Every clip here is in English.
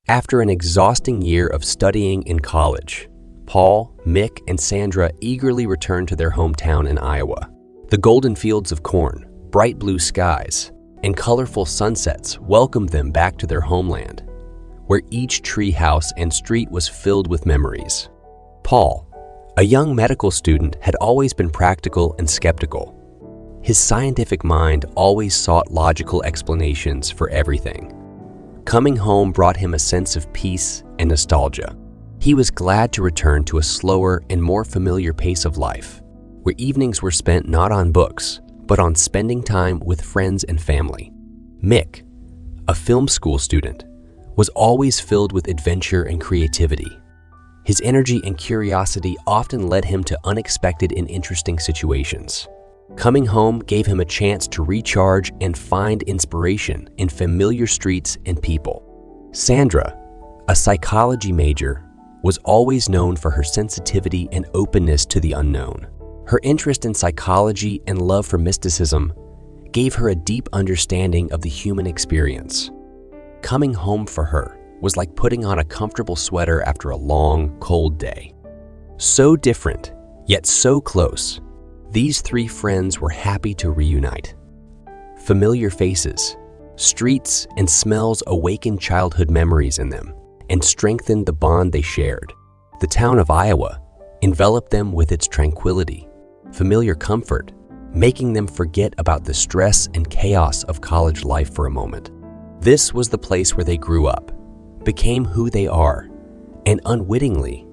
After an exhausting year of studying in college, Paul, Mick, and Sandra eagerly returned to their hometown in Iowa. The golden fields of corn, bright blue skies, and colorful sunsets welcomed them back to their homeland, where each tree house and street was filled with memories. Paul, a young medical student, had always been practical and skeptical. His scientific mind always sought logical explanations for everything. Coming home brought him a sense of peace and nostalgia. He was glad to return to a slower and more familiar pace of life, where evenings were spent not on books, but on spending time with friends and family. Mick, a film school student, was always filled with adventure and creativity. His energy and curiosity often led him to unexpected and interesting situations. Coming home gave him a chance to recharge and find inspiration in familiar streets and people. Sandra, a psychology major, was always known for her sensitivity and openness to the unknown. Her interest in psychology and love for mysticism gave her a deep understanding of the human experience. Coming home for her was like putting on a comfortable sweater after a long, cold day. So different, yet so close, these three friends were happy to reunite. Familiar faces, streets, and smells awakened childhood memories in them and strengthened the bond they shared. The town of Iowa enveloped them with its tranquility, familiar comfort, making them forget about the stress and chaos of college life for a moment. This was the place where they grew up, became who they are, and unwittingly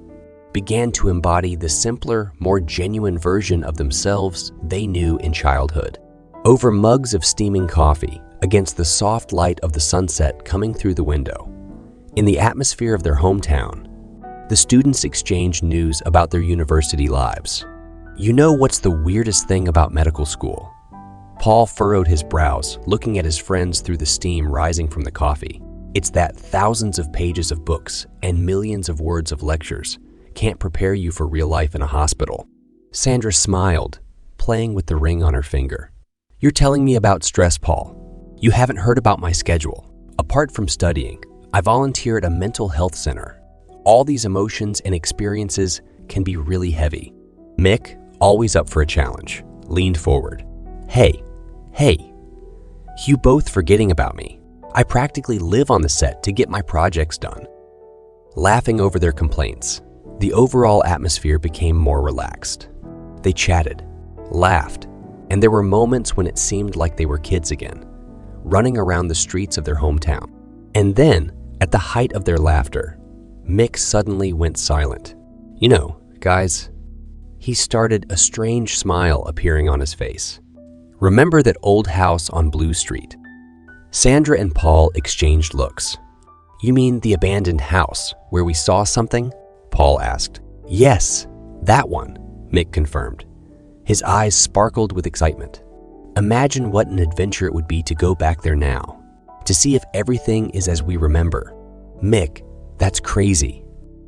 began to embody the simpler, more genuine version of themselves they knew in childhood. Over mugs of steaming coffee, against the soft light of the sunset coming through the window, in the atmosphere of their hometown, the students exchanged news about their university lives. You know what's the weirdest thing about medical school? Paul furrowed his brows, looking at his friends through the steam rising from the coffee. It's that thousands of pages of books and millions of words of lectures can't prepare you for real life in a hospital. Sandra smiled, playing with the ring on her finger. You're telling me about stress, Paul. You haven't heard about my schedule. Apart from studying, I volunteer at a mental health center. All these emotions and experiences can be really heavy. Mick, always up for a challenge, leaned forward. Hey, you both forgetting about me. I practically live on the set to get my projects done. Laughing over their complaints, the overall atmosphere became more relaxed. They chatted, laughed, and there were moments when it seemed like they were kids again, running around the streets of their hometown. And then, at the height of their laughter, Mick suddenly went silent. You know, guys, he started, a strange smile appearing on his face. Remember that old house on Blue Street? Sandra and Paul exchanged looks. You mean the abandoned house where we saw something? Paul asked. Yes, that one, Mick confirmed. His eyes sparkled with excitement. Imagine what an adventure it would be to go back there now, to see if everything is as we remember. Mick, that's crazy,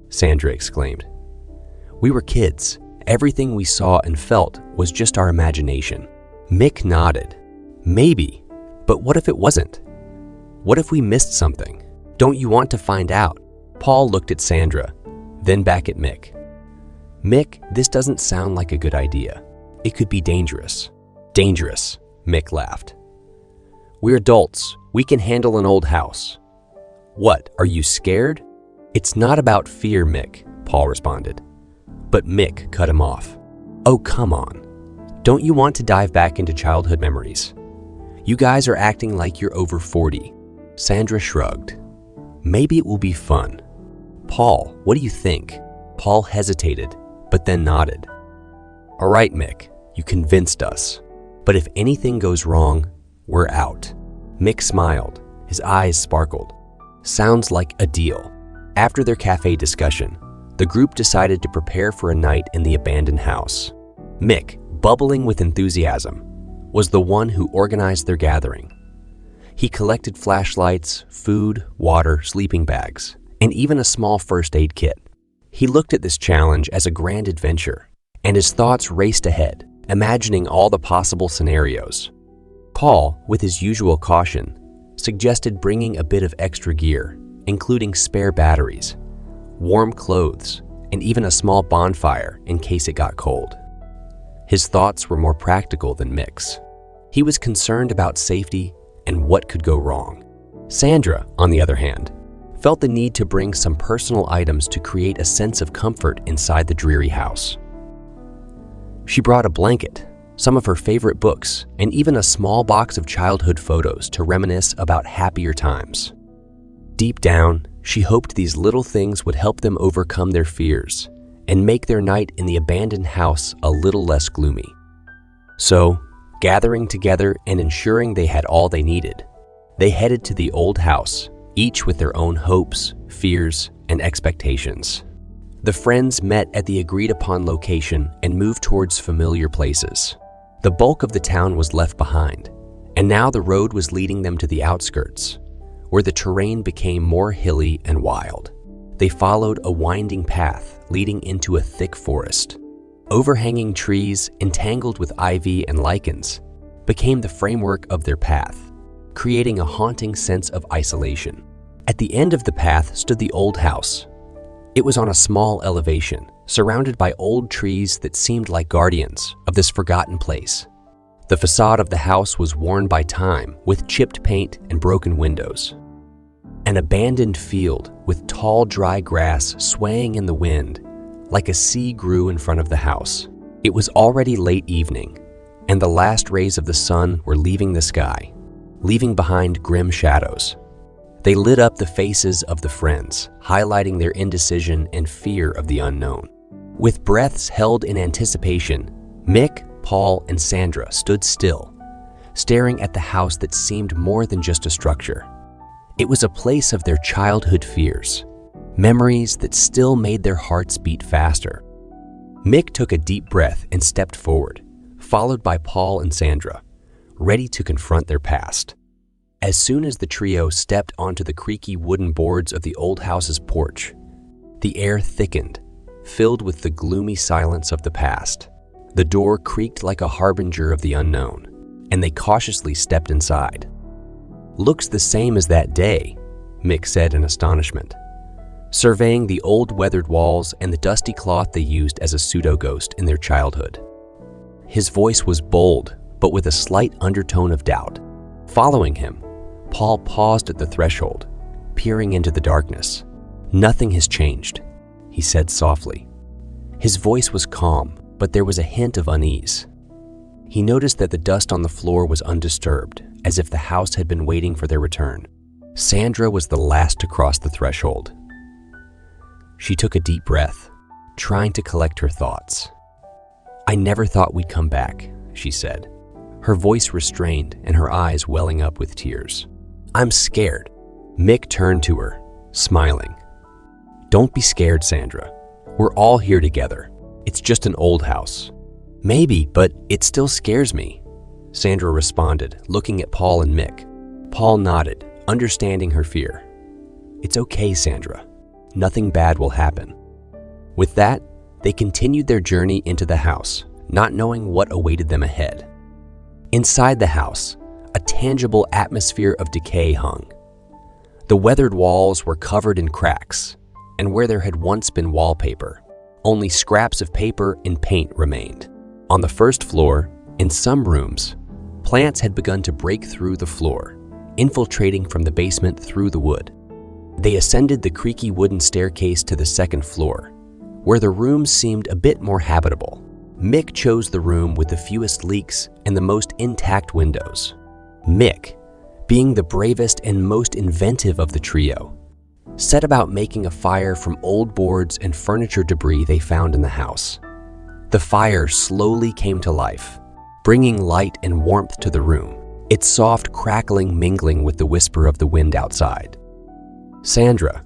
Sandra exclaimed. We were kids. Everything we saw and felt was just our imagination. Mick nodded. Maybe, but what if it wasn't? What if we missed something? Don't you want to find out? Paul looked at Sandra, then back at Mick. Mick, this doesn't sound like a good idea. It could be dangerous. Dangerous, Mick laughed. We're adults. We can handle an old house. What, are you scared? It's not about fear, Mick, Paul responded. But Mick cut him off. Oh, come on. Don't you want to dive back into childhood memories? You guys are acting like you're over 40. Sandra shrugged. Maybe it will be fun. Paul, what do you think? Paul hesitated, but then nodded. All right, Mick, you convinced us. But if anything goes wrong, we're out. Mick smiled. His eyes sparkled. Sounds like a deal. After their cafe discussion, the group decided to prepare for a night in the abandoned house. Mick, bubbling with enthusiasm, was the one who organized their gathering. He collected flashlights, food, water, sleeping bags, and even a small first aid kit. He looked at this challenge as a grand adventure, and his thoughts raced ahead, imagining all the possible scenarios. Paul, with his usual caution, suggested bringing a bit of extra gear, including spare batteries, warm clothes, and even a small bonfire in case it got cold. His thoughts were more practical than Mick's. He was concerned about safety and what could go wrong. Sandra, on the other hand, felt the need to bring some personal items to create a sense of comfort inside the dreary house. She brought a blanket, some of her favorite books, and even a small box of childhood photos to reminisce about happier times. Deep down, she hoped these little things would help them overcome their fears and make their night in the abandoned house a little less gloomy. So, gathering together and ensuring they had all they needed, they headed to the old house, each with their own hopes, fears, and expectations. The friends met at the agreed-upon location and moved towards familiar places. The bulk of the town was left behind, and now the road was leading them to the outskirts, where the terrain became more hilly and wild. They followed a winding path leading into a thick forest. Overhanging trees, entangled with ivy and lichens, became the framework of their path, creating a haunting sense of isolation. At the end of the path stood the old house. It was on a small elevation, surrounded by old trees that seemed like guardians of this forgotten place. The facade of the house was worn by time, with chipped paint and broken windows. An abandoned field with tall, dry grass swaying in the wind, like a sea, grew in front of the house. It was already late evening, and the last rays of the sun were leaving the sky, leaving behind grim shadows. They lit up the faces of the friends, highlighting their indecision and fear of the unknown. With breaths held in anticipation, Mick, Paul, and Sandra stood still, staring at the house that seemed more than just a structure. It was a place of their childhood fears, memories that still made their hearts beat faster. Mick took a deep breath and stepped forward, followed by Paul and Sandra, ready to confront their past. As soon as the trio stepped onto the creaky wooden boards of the old house's porch, the air thickened, filled with the gloomy silence of the past. The door creaked like a harbinger of the unknown, and they cautiously stepped inside. "Looks the same as that day," Mick said in astonishment, surveying the old weathered walls and the dusty cloth they used as a pseudo-ghost in their childhood. His voice was bold, but with a slight undertone of doubt. Following him, Paul paused at the threshold, peering into the darkness. "Nothing has changed," he said softly. His voice was calm, but there was a hint of unease. He noticed that the dust on the floor was undisturbed, as if the house had been waiting for their return. Sandra was the last to cross the threshold. She took a deep breath, trying to collect her thoughts. "I never thought we'd come back," she said, her voice restrained and her eyes welling up with tears. "I'm scared." Mick turned to her, smiling. "Don't be scared, Sandra. We're all here together. It's just an old house." "Maybe, but it still scares me," Sandra responded, looking at Paul and Mick. Paul nodded, understanding her fear. "It's okay, Sandra. Nothing bad will happen." With that, they continued their journey into the house, not knowing what awaited them ahead. Inside the house, a tangible atmosphere of decay hung. The weathered walls were covered in cracks, and where there had once been wallpaper, only scraps of paper and paint remained. On the first floor, in some rooms, plants had begun to break through the floor, infiltrating from the basement through the wood. They ascended the creaky wooden staircase to the second floor, where the rooms seemed a bit more habitable. Mick chose the room with the fewest leaks and the most intact windows. Mick, being the bravest and most inventive of the trio, set about making a fire from old boards and furniture debris they found in the house. The fire slowly came to life, bringing light and warmth to the room, its soft crackling mingling with the whisper of the wind outside. Sandra,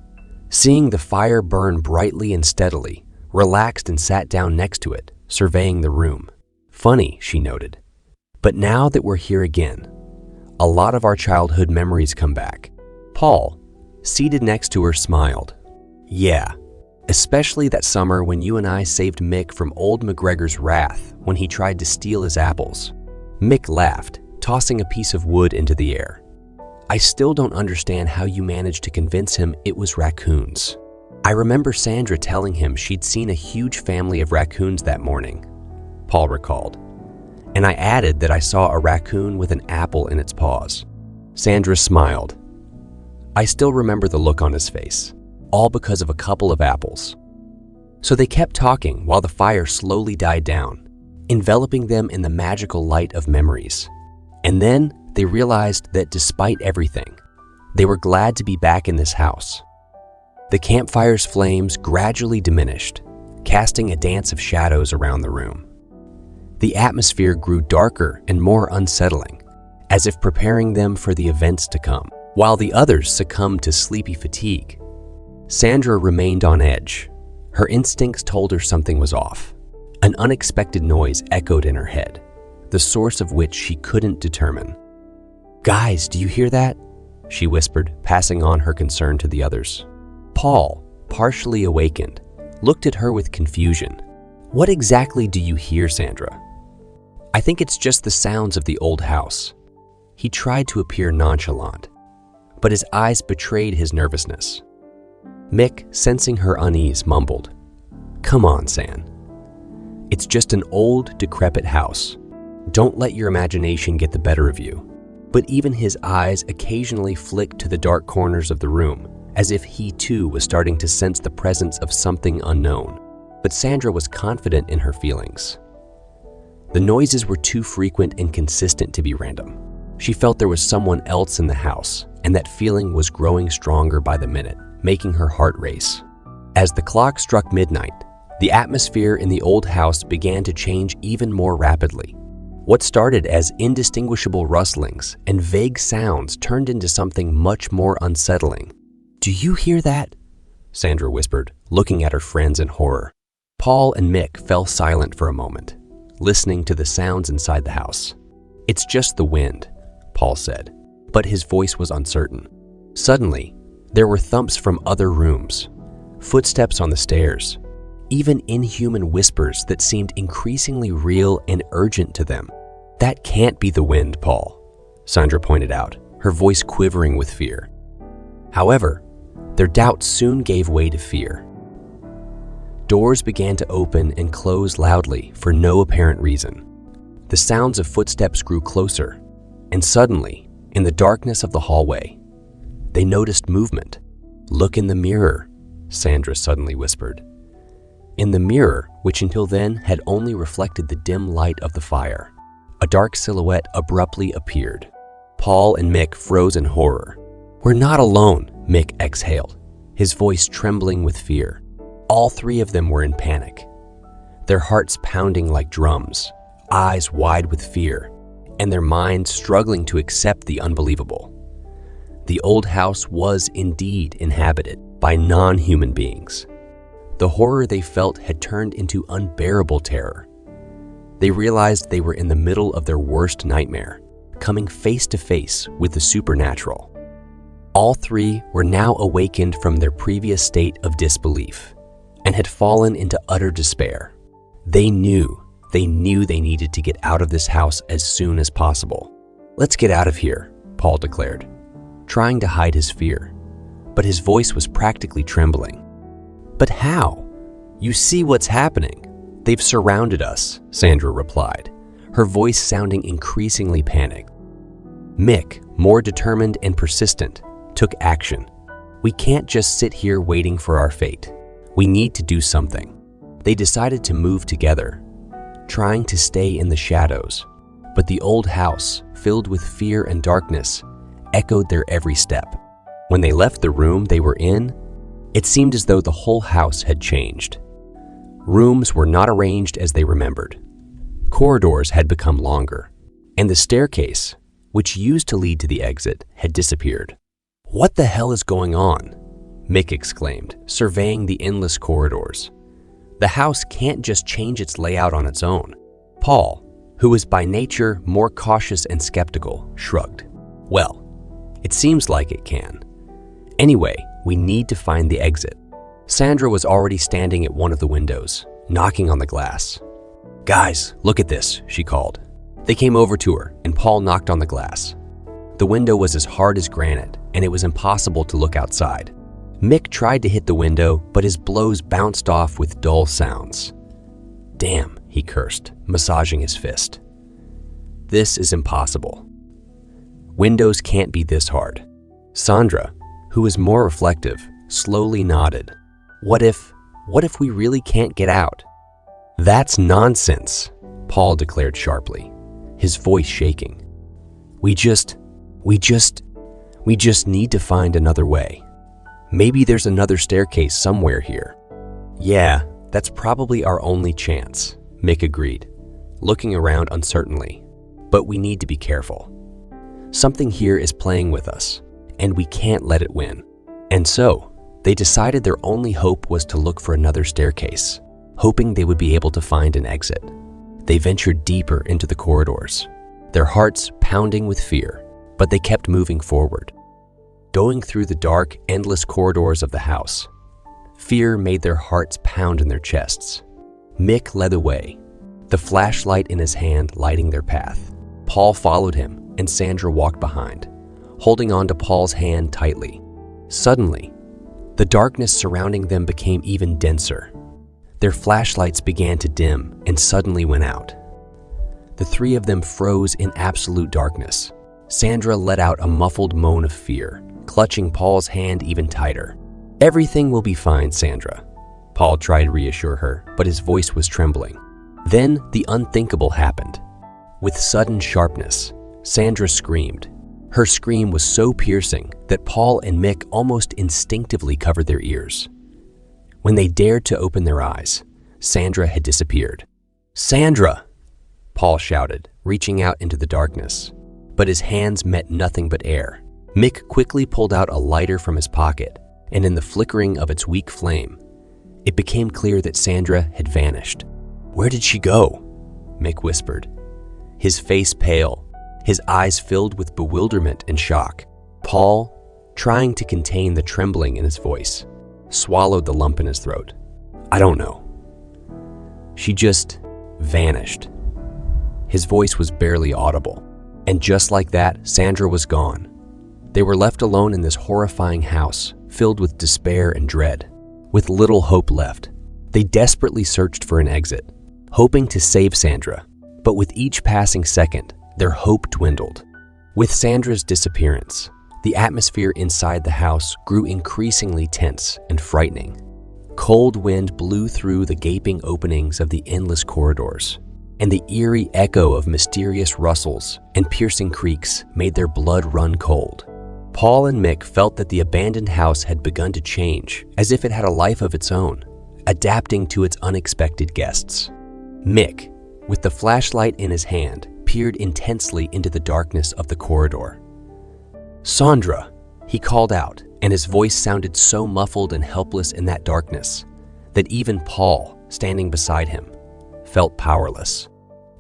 seeing the fire burn brightly and steadily, relaxed and sat down next to it, surveying the room. "Funny," she noted, "but now that we're here again, a lot of our childhood memories come back." Paul, seated next to her, smiled. "Yeah, especially that summer when you and I saved Mick from old McGregor's wrath when he tried to steal his apples." Mick laughed, tossing a piece of wood into the air. I still don't understand how you managed to convince him it was raccoons. I remember Sandra telling him she'd seen a huge family of raccoons that morning, Paul recalled. And I added that I saw a raccoon with an apple in its paws. Sandra smiled. I still remember the look on his face, all because of a couple of apples. So they kept talking while the fire slowly died down, enveloping them in the magical light of memories. And then they realized that despite everything, they were glad to be back in this house. The campfire's flames gradually diminished, casting a dance of shadows around the room. The atmosphere grew darker and more unsettling, as if preparing them for the events to come. While the others succumbed to sleepy fatigue, Sandra remained on edge. Her instincts told her something was off. An unexpected noise echoed in her head, the source of which she couldn't determine. "Guys, do you hear that?" she whispered, passing on her concern to the others. Paul, partially awakened, looked at her with confusion. "What exactly do you hear, Sandra?" "I think it's just the sounds of the old house." He tried to appear nonchalant, but his eyes betrayed his nervousness. Mick, sensing her unease, mumbled, "Come on, San. It's just an old, decrepit house. Don't let your imagination get the better of you." But even his eyes occasionally flicked to the dark corners of the room, as if he too was starting to sense the presence of something unknown. But Sandra was confident in her feelings. The noises were too frequent and consistent to be random. She felt there was someone else in the house, and that feeling was growing stronger by the minute, making her heart race. As the clock struck midnight, the atmosphere in the old house began to change even more rapidly. What started as indistinguishable rustlings and vague sounds turned into something much more unsettling. "Do you hear that?" Sandra whispered, looking at her friends in horror. Paul and Mick fell silent for a moment, listening to the sounds inside the house. "It's just the wind," Paul said, but his voice was uncertain. Suddenly, there were thumps from other rooms, footsteps on the stairs, even inhuman whispers that seemed increasingly real and urgent to them. "That can't be the wind, Paul," Sandra pointed out, her voice quivering with fear. However, their doubts soon gave way to fear. Doors began to open and close loudly for no apparent reason. The sounds of footsteps grew closer, and suddenly, in the darkness of the hallway, they noticed movement. "Look in the mirror," Sandra suddenly whispered. In the mirror, which until then had only reflected the dim light of the fire, a dark silhouette abruptly appeared. Paul and Mick froze in horror. "We're not alone," Mick exhaled, his voice trembling with fear. All three of them were in panic, their hearts pounding like drums, eyes wide with fear, and their minds struggling to accept the unbelievable. The old house was indeed inhabited by non-human beings. The horror they felt had turned into unbearable terror. They realized they were in the middle of their worst nightmare, coming face to face with the supernatural. All three were now awakened from their previous state of disbelief and had fallen into utter despair. They knew they needed to get out of this house as soon as possible. "Let's get out of here," Paul declared, trying to hide his fear, but his voice was practically trembling. "But how? You see what's happening. They've surrounded us," Sandra replied, her voice sounding increasingly panicked. Mick, more determined and persistent, took action. "We can't just sit here waiting for our fate. We need to do something." They decided to move together, trying to stay in the shadows, but the old house, filled with fear and darkness, echoed their every step. When they left the room they were in, it seemed as though the whole house had changed. Rooms were not arranged as they remembered. Corridors had become longer, and the staircase, which used to lead to the exit, had disappeared. "What the hell is going on?" Mick exclaimed, surveying the endless corridors. "The house can't just change its layout on its own." Paul, who was by nature more cautious and skeptical, shrugged. "Well, it seems like it can. Anyway, we need to find the exit." Sandra was already standing at one of the windows, knocking on the glass. "Guys, look at this," she called. They came over to her, and Paul knocked on the glass. The window was as hard as granite, and it was impossible to look outside. Mick tried to hit the window, but his blows bounced off with dull sounds. "Damn," he cursed, massaging his fist. "This is impossible. Windows can't be this hard." Sandra, who was more reflective, slowly nodded. What if we really can't get out?" "That's nonsense," Paul declared sharply, his voice shaking. We just need to find another way. Maybe there's another staircase somewhere here." "Yeah, that's probably our only chance," Mick agreed, looking around uncertainly. "But we need to be careful. Something here is playing with us, and we can't let it win." And so, they decided their only hope was to look for another staircase, hoping they would be able to find an exit. They ventured deeper into the corridors, their hearts pounding with fear, but they kept moving forward. Going through the dark, endless corridors of the house, fear made their hearts pound in their chests. Mick led the way, the flashlight in his hand lighting their path. Paul followed him, and Sandra walked behind, holding on to Paul's hand tightly. Suddenly, the darkness surrounding them became even denser. Their flashlights began to dim and suddenly went out. The three of them froze in absolute darkness. Sandra let out a muffled moan of fear, clutching Paul's hand even tighter. "Everything will be fine, Sandra," Paul tried to reassure her, but his voice was trembling. Then the unthinkable happened. With sudden sharpness, Sandra screamed. Her scream was so piercing that Paul and Mick almost instinctively covered their ears. When they dared to open their eyes, Sandra had disappeared. "Sandra!" Paul shouted, reaching out into the darkness. But his hands met nothing but air. Mick quickly pulled out a lighter from his pocket, and in the flickering of its weak flame, it became clear that Sandra had vanished. "Where did she go?" Mick whispered, his face pale, his eyes filled with bewilderment and shock. Paul, trying to contain the trembling in his voice, swallowed the lump in his throat. "I don't know. She just vanished." His voice was barely audible. And just like that, Sandra was gone. They were left alone in this horrifying house, filled with despair and dread. With little hope left, they desperately searched for an exit, hoping to save Sandra. But with each passing second, their hope dwindled. With Sandra's disappearance, the atmosphere inside the house grew increasingly tense and frightening. Cold wind blew through the gaping openings of the endless corridors, and the eerie echo of mysterious rustles and piercing creaks made their blood run cold. Paul and Mick felt that the abandoned house had begun to change, as if it had a life of its own, adapting to its unexpected guests. Mick, with the flashlight in his hand, peered intensely into the darkness of the corridor. "Sandra!" he called out, and his voice sounded so muffled and helpless in that darkness that even Paul, standing beside him, felt powerless.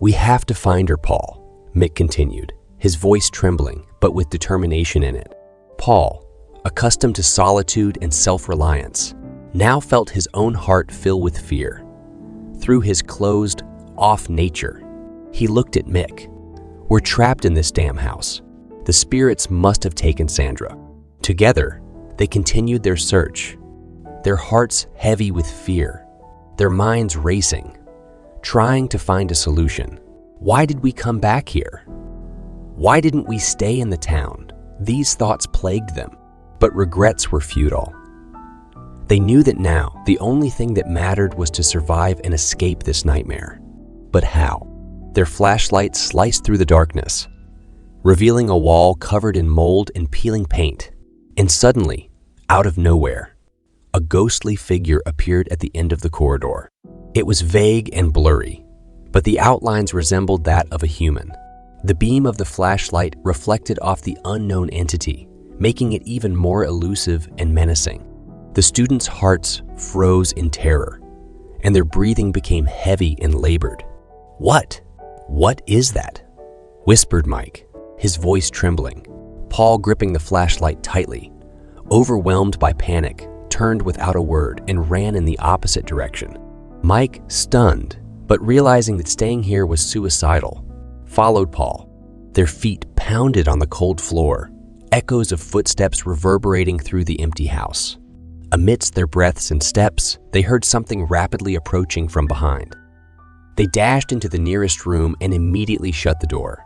"We have to find her, Paul," Mick continued, his voice trembling, but with determination in it. Paul, accustomed to solitude and self-reliance, now felt his own heart fill with fear. Through his closed, off nature, he looked at Mick. "We're trapped in this damn house. The spirits must have taken Sandra." Together, they continued their search, their hearts heavy with fear, their minds racing, trying to find a solution. Why did we come back here? Why didn't we stay in the town? These thoughts plagued them, but regrets were futile. They knew that now the only thing that mattered was to survive and escape this nightmare. But how? Their flashlight sliced through the darkness, revealing a wall covered in mold and peeling paint. And suddenly, out of nowhere, a ghostly figure appeared at the end of the corridor. It was vague and blurry, but the outlines resembled that of a human. The beam of the flashlight reflected off the unknown entity, making it even more elusive and menacing. The students' hearts froze in terror, and their breathing became heavy and labored. "What? What is that?" whispered Mike, his voice trembling. Paul, gripping the flashlight tightly, overwhelmed by panic, turned without a word and ran in the opposite direction. Mike, stunned, but realizing that staying here was suicidal, followed Paul, their feet pounding pounded on the cold floor, echoes of footsteps reverberating through the empty house. Amidst their breaths and steps, they heard something rapidly approaching from behind. They dashed into the nearest room and immediately shut the door.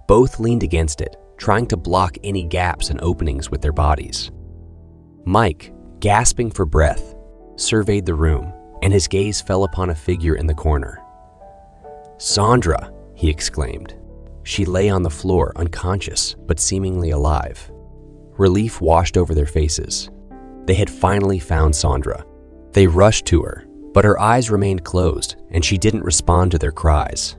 Both leaned against it, trying to block any gaps and openings with their bodies. Mike, gasping for breath, surveyed the room, and his gaze fell upon a figure in the corner. "Sandra!" he exclaimed. She lay on the floor, unconscious, but seemingly alive. Relief washed over their faces. They had finally found Sandra. They rushed to her, but her eyes remained closed, and she didn't respond to their cries.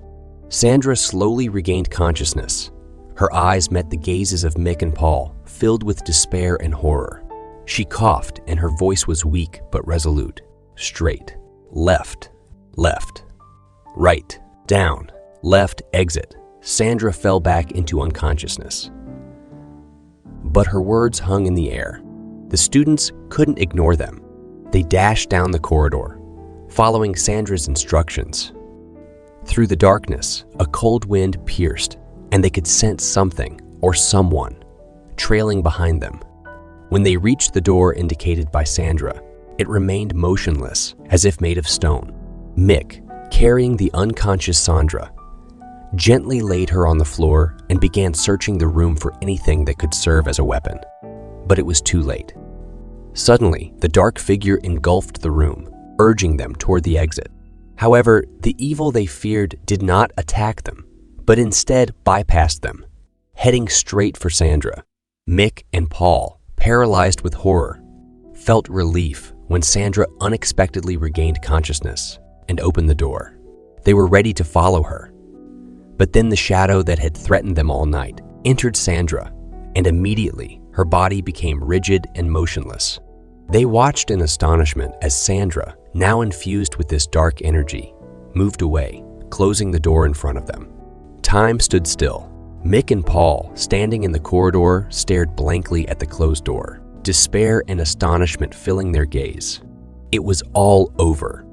Sandra slowly regained consciousness. Her eyes met the gazes of Mick and Paul, filled with despair and horror. She coughed, and her voice was weak but resolute. Straight. Left. Left. Right. Down. Left. Exit. Sandra fell back into unconsciousness. But her words hung in the air. The students couldn't ignore them. They dashed down the corridor, following Sandra's instructions. Through the darkness, a cold wind pierced, and they could sense something or someone trailing behind them. When they reached the door indicated by Sandra, it remained motionless, as if made of stone. Mick, carrying the unconscious Sandra, gently laid her on the floor and began searching the room for anything that could serve as a weapon. But it was too late. Suddenly, the dark figure engulfed the room, urging them toward the exit. However, the evil they feared did not attack them, but instead bypassed them, heading straight for Sandra. Mick and Paul, paralyzed with horror, felt relief when Sandra unexpectedly regained consciousness and opened the door. They were ready to follow her. But then the shadow that had threatened them all night entered Sandra, and immediately her body became rigid and motionless. They watched in astonishment as Sandra, now infused with this dark energy, moved away, closing the door in front of them. Time stood still. Mick and Paul, standing in the corridor, stared blankly at the closed door, despair and astonishment filling their gaze. It was all over.